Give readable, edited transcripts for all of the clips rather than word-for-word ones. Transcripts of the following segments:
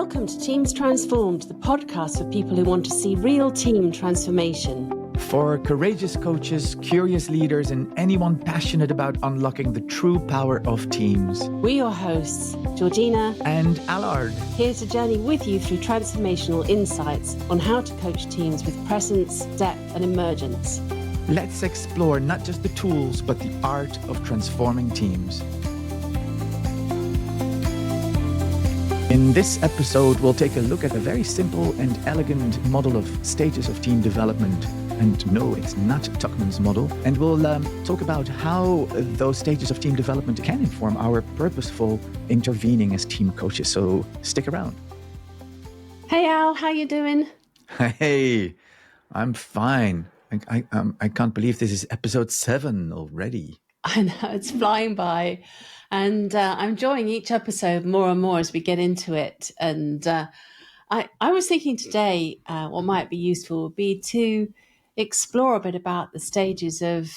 Welcome to Teams Transformed, the podcast for people who want to see real team transformation. For courageous coaches, curious leaders, and anyone passionate about unlocking the true power of teams. We're your hosts, Georgina and Allard, here to journey with you through transformational insights on how to coach teams with presence, depth, and emergence. Let's explore not just the tools, but the art of transforming teams. In this episode, we'll take a look at a very simple and elegant model of stages of team development. And no, it's not Tuckman's model. And we'll talk about how those stages of team development can inform our purposeful intervening as team coaches. So stick around. Hey Al, how you doing? Hey, I'm fine. I can't believe this is episode 7 already. I know, it's flying by. And I'm enjoying each episode more and more as we get into it. And I was thinking today what might be useful would be to explore a bit about the stages of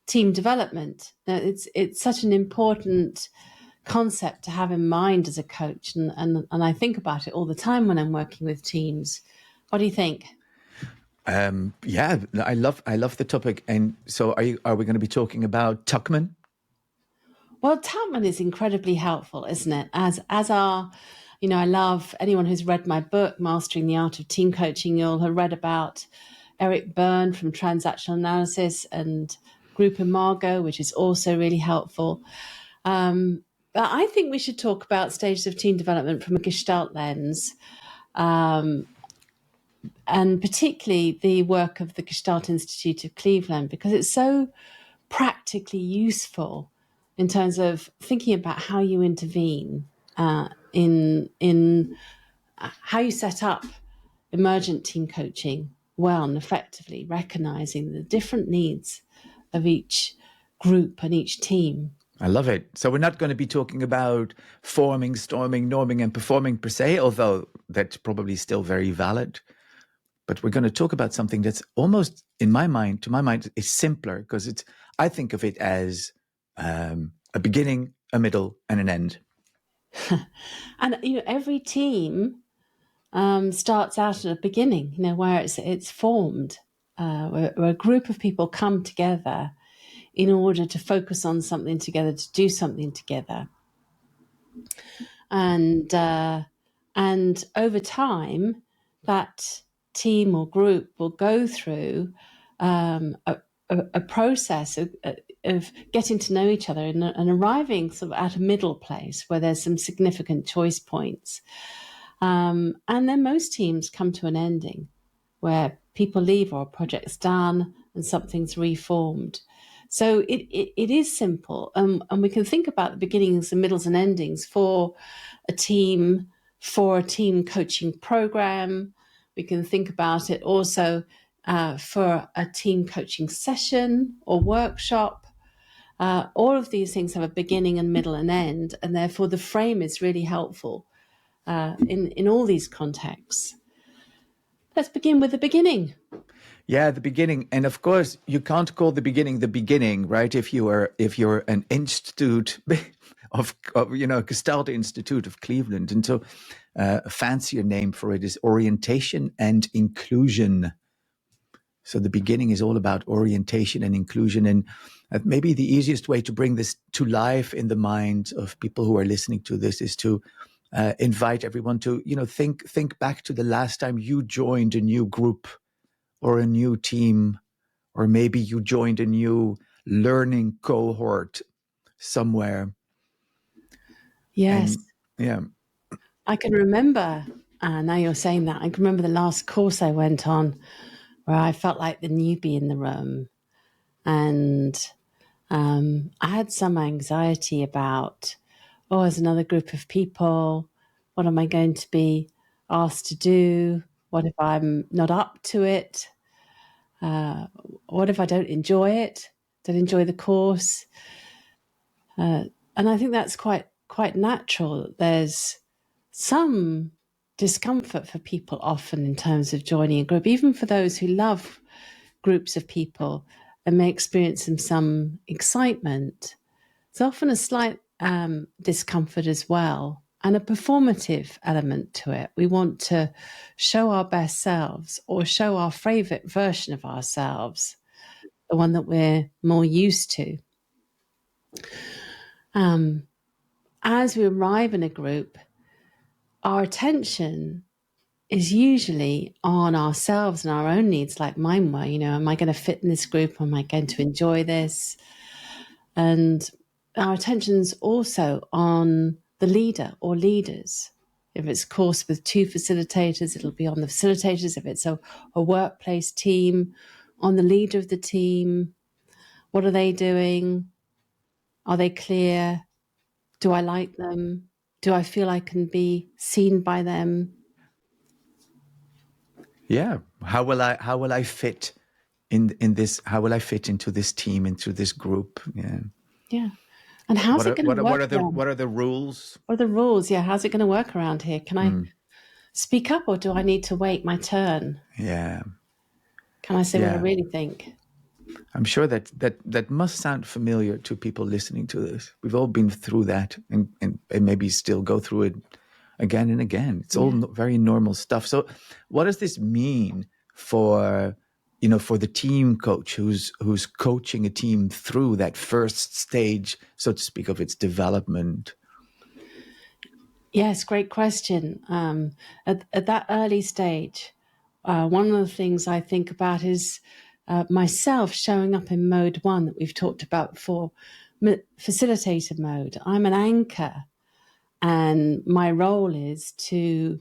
team development. Now, it's such an important concept to have in mind as a coach. And I think about it all the time when I'm working with teams. What do you think? Yeah, I love the topic. And so are we going to be talking about Tuckman? Well, Tuckman is incredibly helpful, isn't it? As are, I love anyone who's read my book, Mastering the Art of Team Coaching. You'll have read about Eric Byrne from Transactional Analysis and Group Imago, which is also really helpful. But I think we should talk about stages of team development from a Gestalt lens, and particularly the work of the Gestalt Institute of Cleveland, because it's so practically useful in terms of thinking about how you intervene in how you set up emergent team coaching well and effectively, recognizing the different needs of each group and each team. I love it. So we're not going to be talking about forming, storming, norming, and performing per se, although that's probably still very valid. But we're going to talk about something that's almost, to my mind, is simpler, because I think of it as a beginning, a middle, and an end. And every team starts out at a beginning, where it's formed, where a group of people come together in order to focus on something together, to do something together, and over time, that team or group will go through a process of getting to know each other and arriving sort of at a middle place where there's some significant choice points. And then most teams come to an ending where people leave or a project's done and something's reformed. So it is simple. And we can think about the beginnings and middles and endings for a team coaching program. We can think about it also for a team coaching session or workshop. All of these things have a beginning and middle and end, and therefore the frame is really helpful in all these contexts. Let's begin with the beginning. Yeah, the beginning. And of course, you can't call the beginning, right? If you're an institute of Gestalt Institute of Cleveland. And so a fancier name for it is orientation and inclusion. So the beginning is all about orientation and inclusion. And maybe the easiest way to bring this to life in the mind of people who are listening to this is to invite everyone to, think back to the last time you joined a new group or a new team, or maybe you joined a new learning cohort somewhere. Yes. And, yeah. I can remember, now you're saying that, I can remember the last course I went on where I felt like the newbie in the room. And I had some anxiety about, there's another group of people. What am I going to be asked to do? What if I'm not up to it? What if I don't enjoy it? Don't enjoy the course? And I think that's quite natural. There's some discomfort for people often in terms of joining a group, even for those who love groups of people and may experience some excitement. There's often a slight discomfort as well. and a performative element to it. We want to show our best selves or show our favorite version of ourselves, the one that we're more used to. As we arrive in a group, our attention is usually on ourselves and our own needs, like mine were. Am I going to fit in this group? Am I going to enjoy this? And our attention's also on the leader or leaders. If it's a course with 2 facilitators, it'll be on the facilitators. If it's a workplace team, on the leader of the team. What are they doing? Are they clear? Do I like them? Do I feel I can be seen by them? Yeah. How will I fit in this? How will I fit into this team, into this group? Yeah. Yeah. And how's it going to work? What are the rules? What are the rules? Yeah. How's it going to work around here? Can I speak up, or do I need to wait my turn? Yeah. Can I say what I really think? I'm sure that must sound familiar to people listening to this. We've all been through that and maybe still go through it again and again. It's all very normal stuff. So what does this mean for the team coach who's coaching a team through that first stage, so to speak, of its development? Yes, great question. At that early stage, one of the things I think about is myself showing up in mode 1 that we've talked about before, facilitator mode. I'm an anchor, and my role is to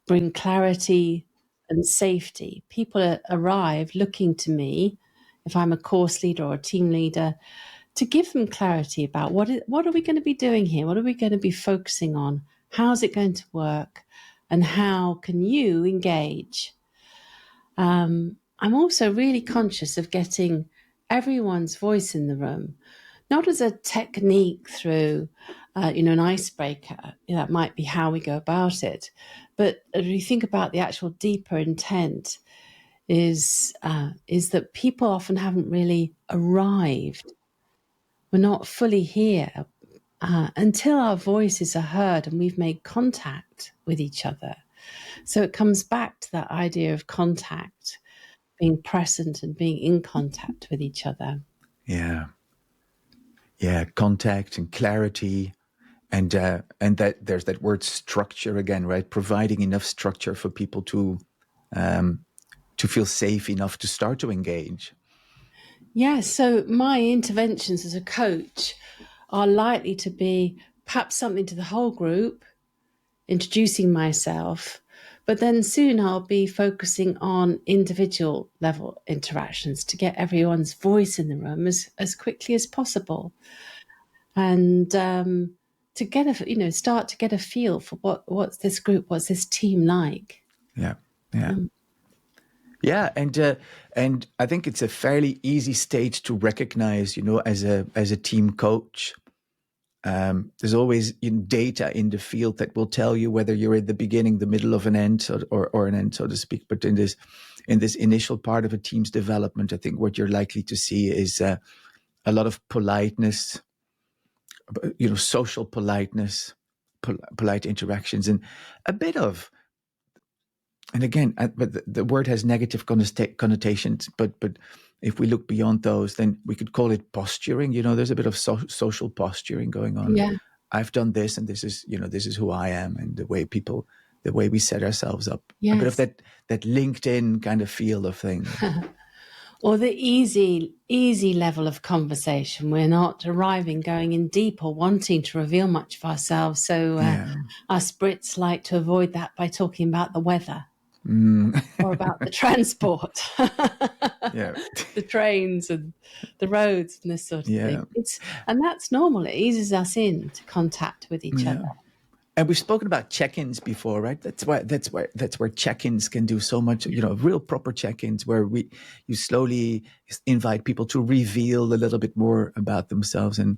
bring clarity and safety. People arrive looking to me, if I'm a course leader or a team leader, to give them clarity about what are we going to be doing here? What are we going to be focusing on? How's it going to work? And how can you engage? I'm also really conscious of getting everyone's voice in the room, not as a technique through, an icebreaker. That might be how we go about it. But if you think about the actual deeper intent, is that people often haven't really arrived. We're not fully here until our voices are heard and we've made contact with each other. So it comes back to that idea of contact, being present and being in contact with each other. Yeah. Yeah, contact and clarity. And that there's that word structure again, right? Providing enough structure for people to feel safe enough to start to engage. Yeah, so my interventions as a coach are likely to be perhaps something to the whole group, introducing myself, but then soon I'll be focusing on individual level interactions to get everyone's voice in the room as quickly as possible. And to get start to get a feel for what's this group, what's this team like. Yeah. Yeah, and I think it's a fairly easy stage to recognize, as a team coach. There's always data in the field that will tell you whether you're at the beginning, the middle of an end, or an end, so to speak. But in this initial part of a team's development, I think what you're likely to see is a lot of politeness, social politeness, polite interactions, and a bit of. And again, but the word has negative connotations. But if we look beyond those, then we could call it posturing. There's a bit of social posturing going on. Yeah. I've done this, and this is who I am, and the way we set ourselves up. Yes. A bit of that LinkedIn kind of feel of things. Or the easy level of conversation. We're not going in deep or wanting to reveal much of ourselves. So us Brits like to avoid that by talking about the weather. Or about the transport, the trains and the roads and this sort of thing. And that's normal. It eases us into contact with each other. And we've spoken about check-ins before, right? That's where check-ins can do so much. Real proper check-ins where you slowly invite people to reveal a little bit more about themselves. And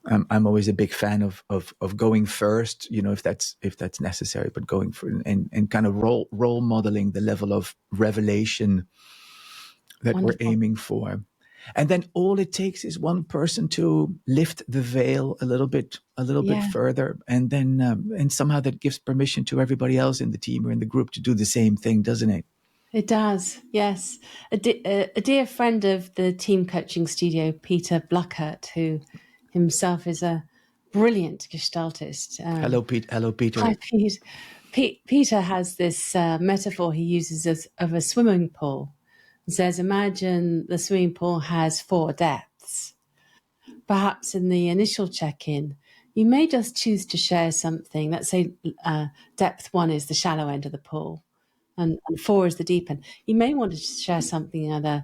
I'm always a big fan of going first, if that's necessary, but going for and kind of role modeling the level of revelation that Wonderful. we're aiming for. And then all it takes is one person to lift the veil a little bit Yeah, further, and then and somehow that gives permission to everybody else in the team or in the group to do the same thing, doesn't it? it does. Yes. A dear friend of the team coaching studio, Peter Bluckert, who himself is a brilliant gestaltist. Hello, Pete. Hello, Peter. Hi, Pete. Peter has this metaphor he uses of a swimming pool. He says, imagine the swimming pool has 4 depths. Perhaps in the initial check-in, you may just choose to share something. Let's say depth 1 is the shallow end of the pool, and 4 is the deep end. You may want to share something at a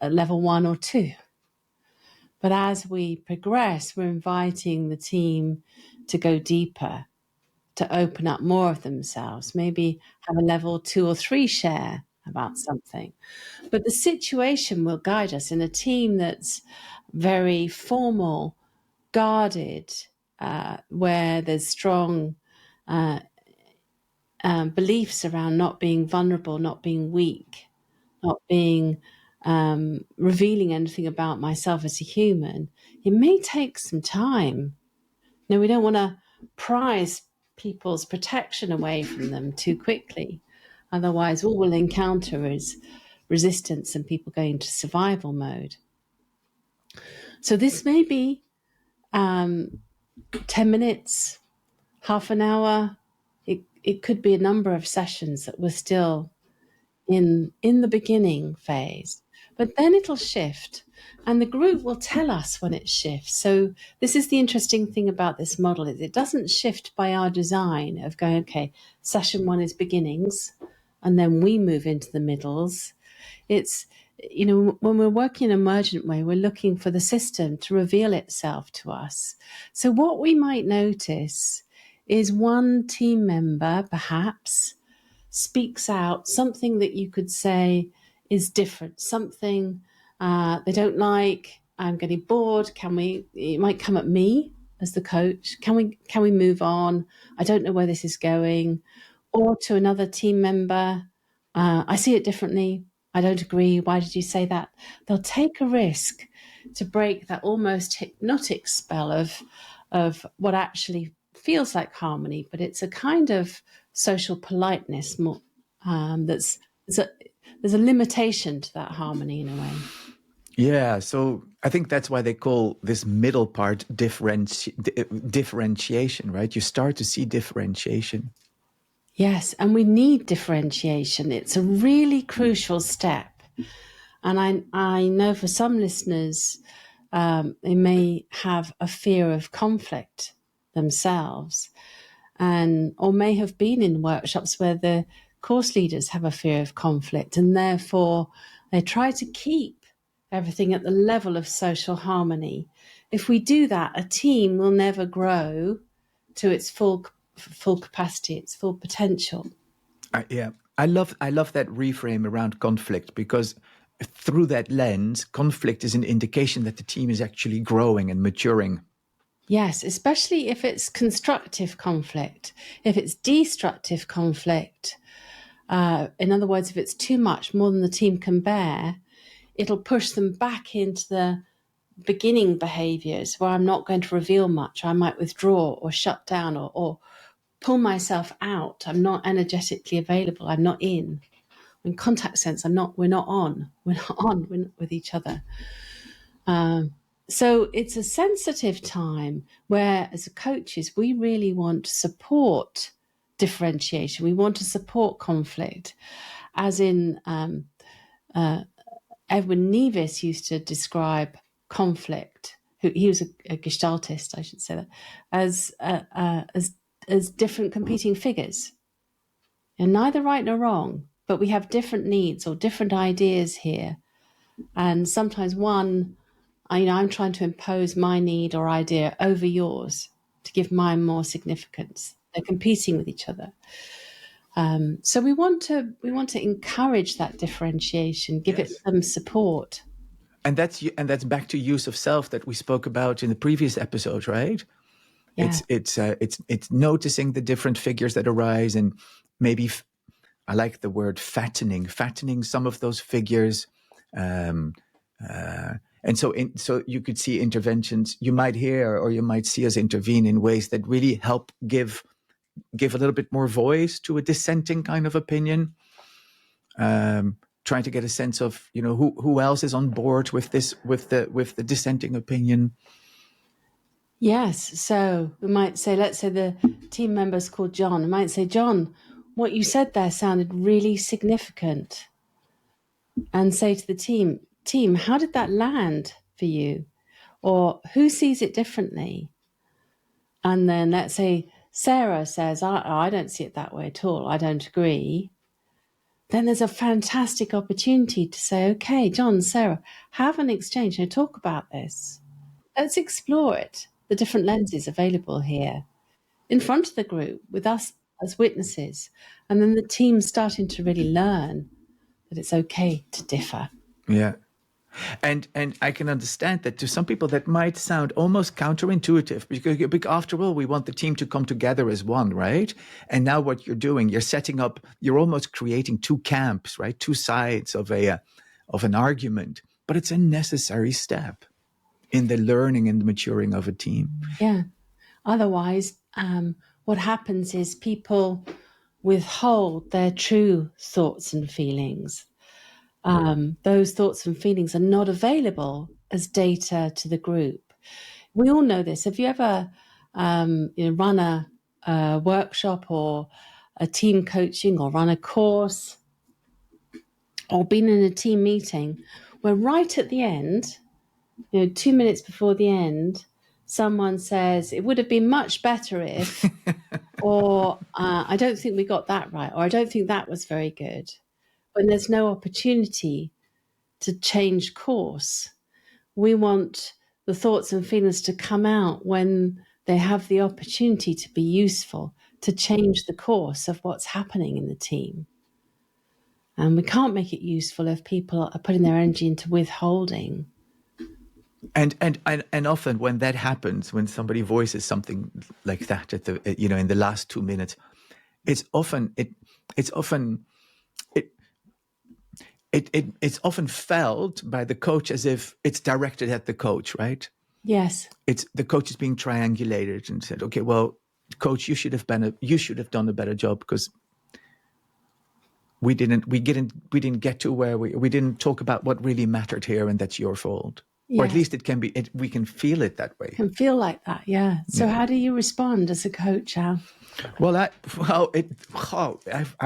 level 1 or 2. But as we progress, we're inviting the team to go deeper, to open up more of themselves, maybe have a level 2 or 3 share about something. But the situation will guide us. In a team that's very formal, guarded, where there's strong beliefs around not being vulnerable, not being weak, not being revealing anything about myself as a human, it may take some time. Now, we don't want to prize people's protection away from them too quickly. Otherwise, all we'll encounter is resistance and people going into survival mode. So this may be 10 minutes, half an hour. It could be a number of sessions that we're still in the beginning phase. But then it'll shift, and the group will tell us when it shifts. So this is the interesting thing about this model, is it doesn't shift by our design of going, okay, session 1 is beginnings, and then we move into the middles. It's, when we're working in an emergent way, we're looking for the system to reveal itself to us. So what we might notice is one team member, perhaps, speaks out something that you could say is different, something they don't like. I'm getting bored. It might come at me as the coach. Can we move on? I don't know where this is going. Or to another team member, I see it differently. I don't agree. Why did you say that? They'll take a risk to break that almost hypnotic spell of what actually feels like harmony, but it's a kind of social politeness more there's a limitation to that harmony in a way. Yeah, so I think that's why they call this middle part differentiation, right? You start to see differentiation. Yes, and we need differentiation. It's a really crucial step. And I know for some listeners, they may have a fear of conflict themselves, or may have been in workshops where the course leaders have a fear of conflict, and therefore they try to keep everything at the level of social harmony. If we do that, a team will never grow to its full capacity, its full potential. Yeah, I love that reframe around conflict, because through that lens, conflict is an indication that the team is actually growing and maturing. Yes, especially if it's constructive conflict. If it's destructive conflict, in other words, if it's too much, more than the team can bear, it'll push them back into the beginning behaviors where I'm not going to reveal much. I might withdraw or shut down or pull myself out. I'm not energetically available. I'm not in. In contact sense, we're not on with each other. So it's a sensitive time where, as coaches, we really want to support differentiation. We want to support conflict, as in Edwin Nevis used to describe conflict. He was a gestaltist, I should say that, as different competing figures. And neither right nor wrong, but we have different needs or different ideas here. And sometimes I'm trying to impose my need or idea over yours to give mine more significance. They're competing with each other. So we want to encourage that differentiation, give it some support. And that's back to use of self that we spoke about in the previous episode, right? Yeah. It's noticing the different figures that arise, and maybe I like the word fattening some of those figures, And so you could see interventions. You might hear or you might see us intervene in ways that really help give a little bit more voice to a dissenting kind of opinion. Trying to get a sense of, who else is on board with this, with the dissenting opinion. Yes. So we might say, let's say the team member's called John. We might say, John, what you said there sounded really significant. And say to the team, how did that land for you? Or who sees it differently? And then let's say Sarah says, I don't see it that way at all. I don't agree. Then there's a fantastic opportunity to say, okay, John, Sarah, have an exchange and talk about this. Let's explore it, the different lenses available here in front of the group with us as witnesses. And then the team starting to really learn that it's okay to differ. Yeah. And I can understand that to some people that might sound almost counterintuitive, because after all, we want the team to come together as one, right? And now what you're doing, you're almost creating two camps, right? Two sides of an argument, but it's a necessary step in the learning and maturing of a team. Yeah. Otherwise, what happens is people withhold their true thoughts and feelings. Those thoughts and feelings are not available as data to the group. We all know this. Have you ever run a workshop or a team coaching or run a course or been in a team meeting where right at the end, 2 minutes before the end, someone says, it would have been much better if, or I don't think we got that right, or I don't think that was very good, when there's no opportunity to change course. We want the thoughts and feelings to come out when they have the opportunity to be useful, to change the course of what's happening in the team. And we can't make it useful if people are putting their energy into withholding. And often when that happens, when somebody voices something like that in the last 2 minutes, it's often felt by the coach as if it's directed at the coach, right? Yes. It's the coach is being triangulated and said, okay, well, coach, you should have done a better job because we didn't get to where we didn't talk about what really mattered here, and that's your fault. Yes. Or at least we can feel it that way. Can feel like that, yeah. So how do you respond as a coach, Al? Well, I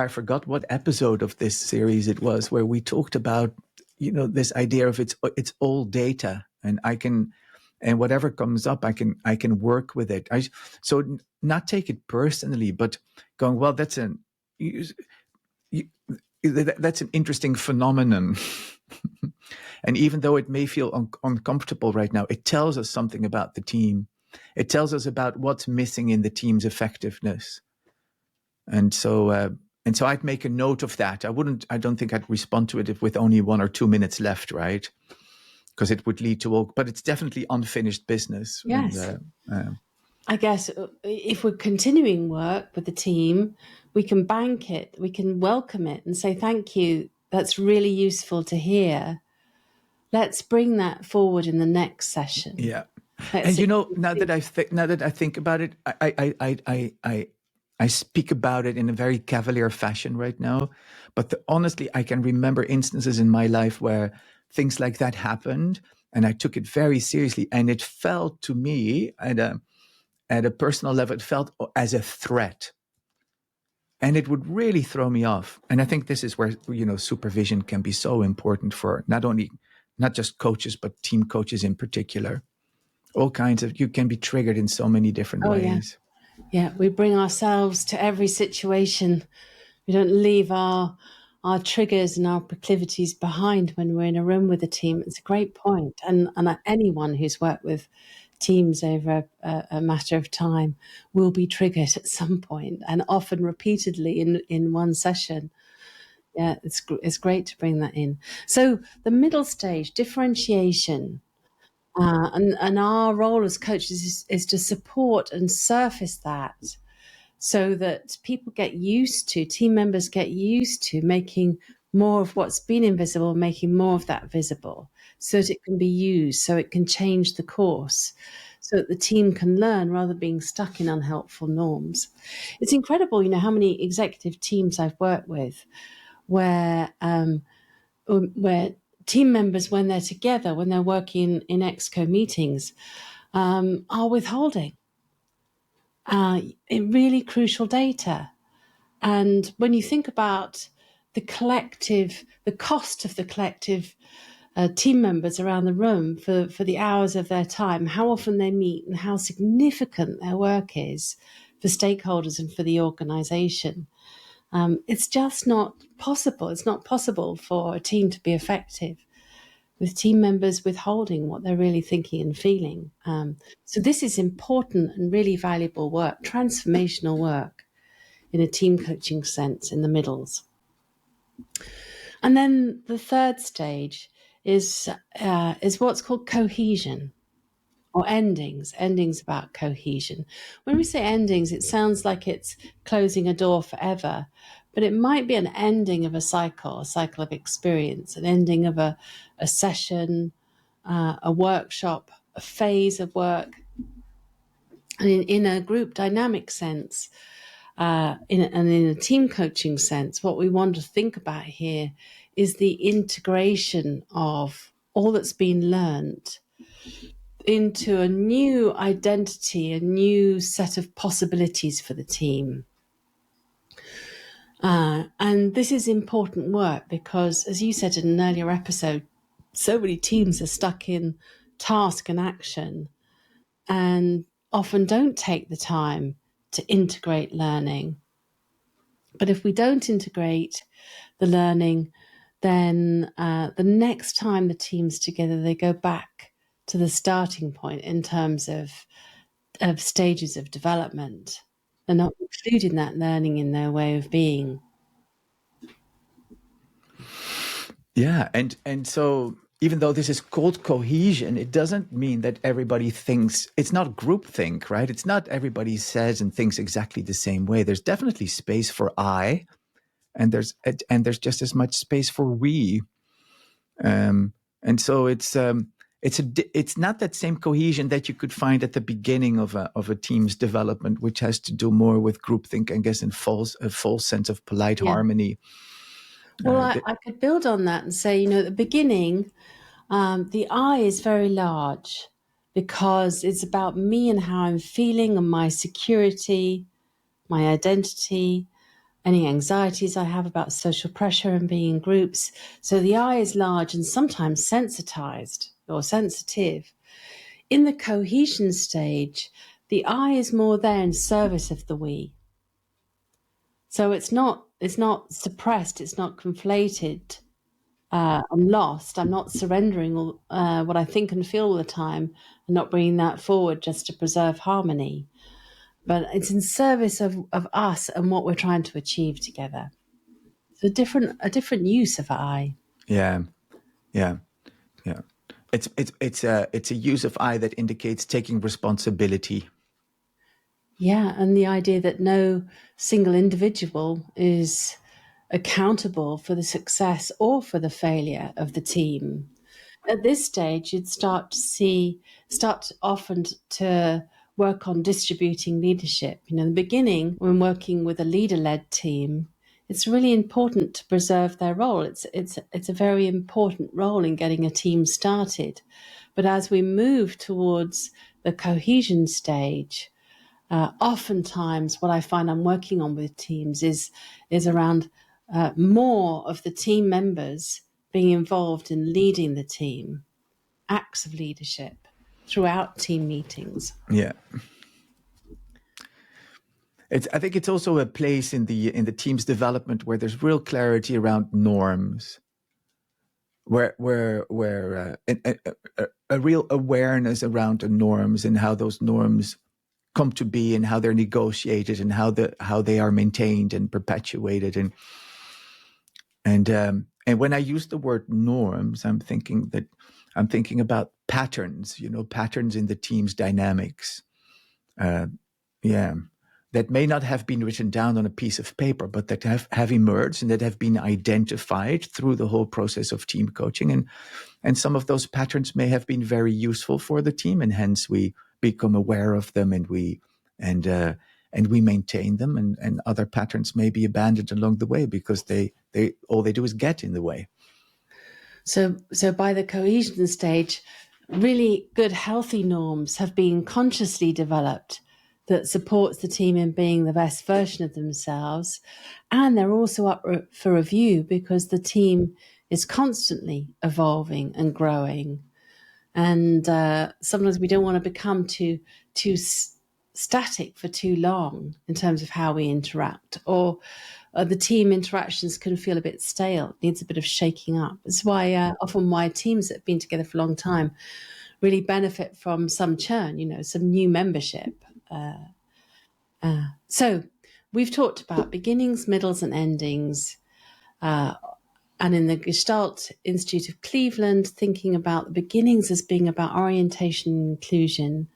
forgot what episode of this series it was where we talked about, this idea of it's all data, and whatever comes up, I can work with it. So not take it personally, but going, well, that's an interesting phenomenon. And even though it may feel uncomfortable right now, it tells us something about the team. It tells us about what's missing in the team's effectiveness. And so I'd make a note of that. I don't think I'd respond to it with only 1 or 2 minutes left, right? Because it would lead to but it's definitely unfinished business. Yes. I guess if we're continuing work with the team, we can bank it, we can welcome it and say, thank you. That's really useful to hear. Let's bring that forward in the next session. Yeah. And now that I think about it, I speak about it in a very cavalier fashion right now. But honestly, I can remember instances in my life where things like that happened, and I took it very seriously. And it felt to me at a personal level, it felt as a threat. And it would really throw me off. And I think this is where, supervision can be so important for not just coaches, but team coaches in particular. All kinds of, you can be triggered in so many different ways. Yeah, we bring ourselves to every situation. We don't leave our triggers and our proclivities behind when we're in a room with a team. It's a great point. And anyone who's worked with teams over a matter of time will be triggered at some point, and often repeatedly in one session. Yeah, it's great to bring that in. So the middle stage, differentiation. And our role as coaches is to support and surface that so that people team members get used to making more of what's been invisible, making more of that visible so that it can be used, so it can change the course, so that the team can learn rather than being stuck in unhelpful norms. It's incredible, how many executive teams I've worked with where team members, when they're together, when they're working in exco meetings, are withholding really crucial data. And when you think about the cost of the collective team members around the room for the hours of their time, how often they meet and how significant their work is for stakeholders and for the organisation, it's just not possible. It's not possible for a team to be effective with team members withholding what they're really thinking and feeling. So this is important and really valuable work, transformational work in a team coaching sense in the middles. And then the third stage is what's called cohesion, or endings about cohesion. When we say endings, it sounds like it's closing a door forever, but it might be an ending of a cycle of experience, an ending of a session, a workshop, a phase of work. And in a group dynamic sense, in a team coaching sense, what we want to think about here is the integration of all that's been learned into a new identity, a new set of possibilities for the team. And this is important work because, as you said in an earlier episode, so many teams are stuck in task and action and often don't take the time to integrate learning. But if we don't integrate the learning, then the next time the team's together, they go back to the starting point in terms of stages of development. They're not including that learning in their way of being. Yeah, and so even though this is called cohesion, it doesn't mean that everybody thinks, it's not groupthink, right? It's not everybody says and thinks exactly the same way. There's definitely space for I, and there's just as much space for we. And so it's not that same cohesion that you could find at the beginning of a team's development, which has to do more with groupthink, I guess, and a false sense of polite harmony. Well, I could build on that and say, at the beginning, the I is very large because it's about me and how I'm feeling and my security, my identity, any anxieties I have about social pressure and being in groups. So the I is large and sometimes sensitized or sensitive. In the cohesion stage, the I is more there in service of the we. So it's not suppressed, it's not conflated. I'm lost. I'm not surrendering what I think and feel all the time and not bringing that forward just to preserve harmony. But it's in service of us and what we're trying to achieve together. So a different use of I. Yeah. It's a use of I that indicates taking responsibility. Yeah, and the idea that no single individual is accountable for the success or for the failure of the team. At this stage, you'd start often to work on distributing leadership. In the beginning, when working with a leader-led team, it's really important to preserve their role. It's a very important role in getting a team started. But as we move towards the cohesion stage, oftentimes what I find I'm working on with teams is around more of the team members being involved in leading the team, acts of leadership throughout team meetings. Yeah. I think it's also a place in the team's development where there's real clarity around norms, where a real awareness around the norms and how those norms come to be and how they're negotiated and how they are maintained and perpetuated. And when I use the word norms, I'm thinking about patterns, patterns in the team's dynamics. that may not have been written down on a piece of paper, but that have emerged and that have been identified through the whole process of team coaching. And some of those patterns may have been very useful for the team, and hence we become aware of them and we maintain them. And other patterns may be abandoned along the way because they all they do is get in the way. So by the cohesion stage, really good, healthy norms have been consciously developed that supports the team in being the best version of themselves. And they're also up for review because the team is constantly evolving and growing. And sometimes we don't want to become too static for too long in terms of how we interact, or the team interactions can feel a bit stale. It needs a bit of shaking up. That's why often why teams that have been together for a long time really benefit from some churn, some new membership. So we've talked about beginnings, middles, and endings. And in the Gestalt Institute of Cleveland, thinking about the beginnings as being about orientation and inclusion,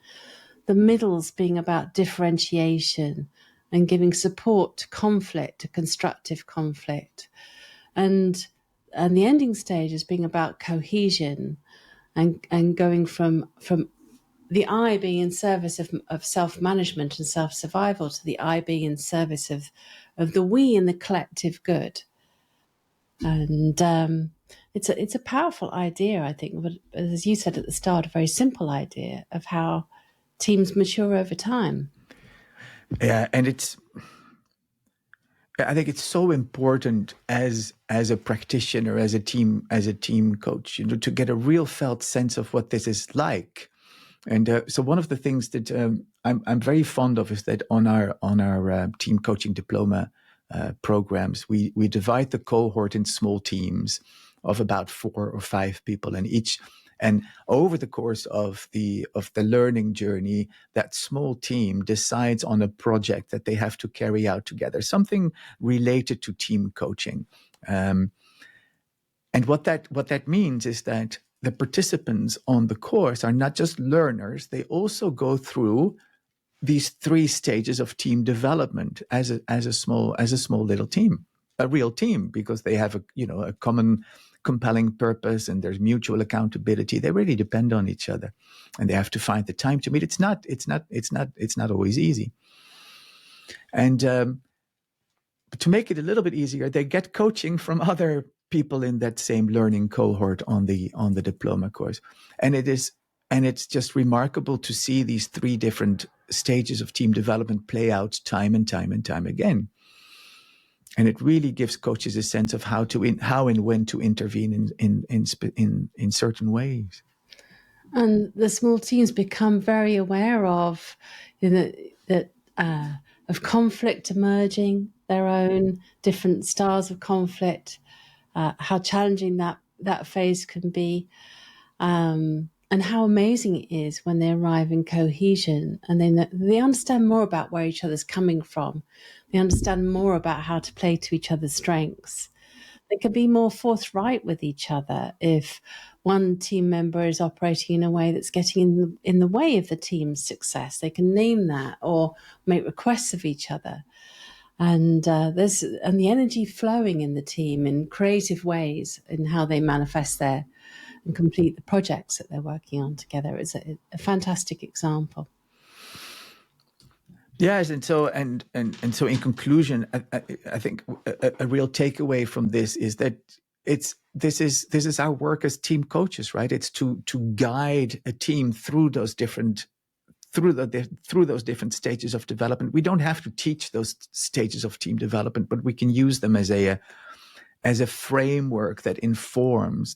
the middles being about differentiation and giving support to conflict, to constructive conflict, and the ending stage as being about cohesion and going from the I being in service of self-management and self-survival to the I being in service of the we and the collective good. And it's a powerful idea, I think, but as you said at the start, a very simple idea of how teams mature over time. Yeah, and I think it's so important as a practitioner, as a team coach, to get a real felt sense of what this is like. And so one of the things that I'm very fond of is that on our team coaching diploma programs, we divide the cohort in small teams of about 4 or 5 people, and over the course of the learning journey, that small team decides on a project that they have to carry out together, something related to team coaching. And what that means is that the participants on the course are not just learners; they also go through these 3 stages of team development as a small little team, a real team, because they have a common compelling purpose and there's mutual accountability. They really depend on each other, and they have to find the time to meet. It's not always easy. And to make it a little bit easier, they get coaching from other people in that same learning cohort on the diploma course, and it's just remarkable to see these 3 different stages of team development play out time and time again. And it really gives coaches a sense of how and when to intervene in certain ways. And the small teams become very aware of of conflict emerging, their own different styles of conflict, how challenging that phase can be, and how amazing it is when they arrive in cohesion and they understand more about where each other's coming from. They understand more about how to play to each other's strengths. They can be more forthright with each other if one team member is operating in a way that's getting in the way of the team's success. They can name that or make requests of each other. And the energy flowing in the team in creative ways in how they manifest and complete the projects that they're working on together. It's a fantastic example. Yes, and so in conclusion, I think a real takeaway from this is that this is our work as team coaches, right? It's to guide a team through those different stages of development. We don't have to teach those stages of team development, but we can use them as a framework that informs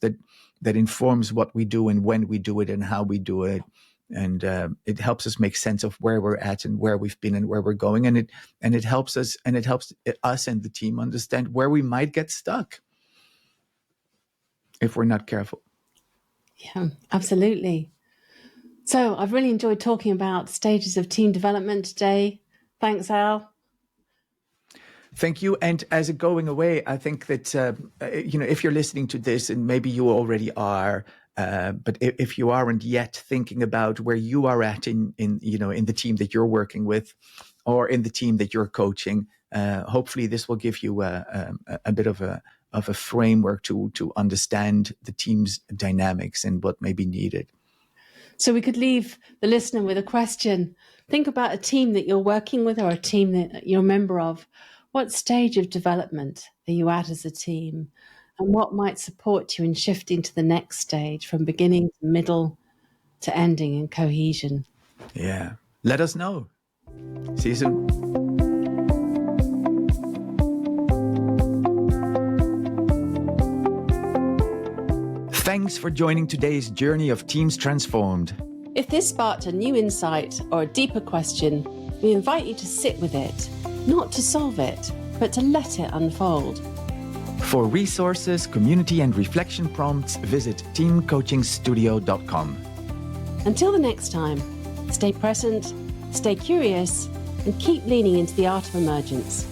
what we do and when we do it and how we do it. And it helps us make sense of where we're at and where we've been and where we're going, and it helps us and the team understand where we might get stuck if we're not careful. Yeah, absolutely. So I've really enjoyed talking about stages of team development today. Thanks, Al. Thank you. And as a going away, I think that if you're listening to this, and maybe you already are. But if you aren't yet thinking about where you are at in the team that you're working with, or in the team that you're coaching. Hopefully this will give you a bit of a framework to understand the team's dynamics and what may be needed. So we could leave the listener with a question. Think about a team that you're working with or a team that you're a member of. What stage of development are you at as a team? And what might support you in shifting to the next stage from beginning to middle to ending in cohesion? Yeah. Let us know. See you soon. Thanks for joining today's journey of Teams Transformed. If this sparked a new insight or a deeper question, we invite you to sit with it, not to solve it, but to let it unfold. For resources, community, and reflection prompts, visit teamcoachingstudio.com. Until the next time, stay present, stay curious, and keep leaning into the art of emergence.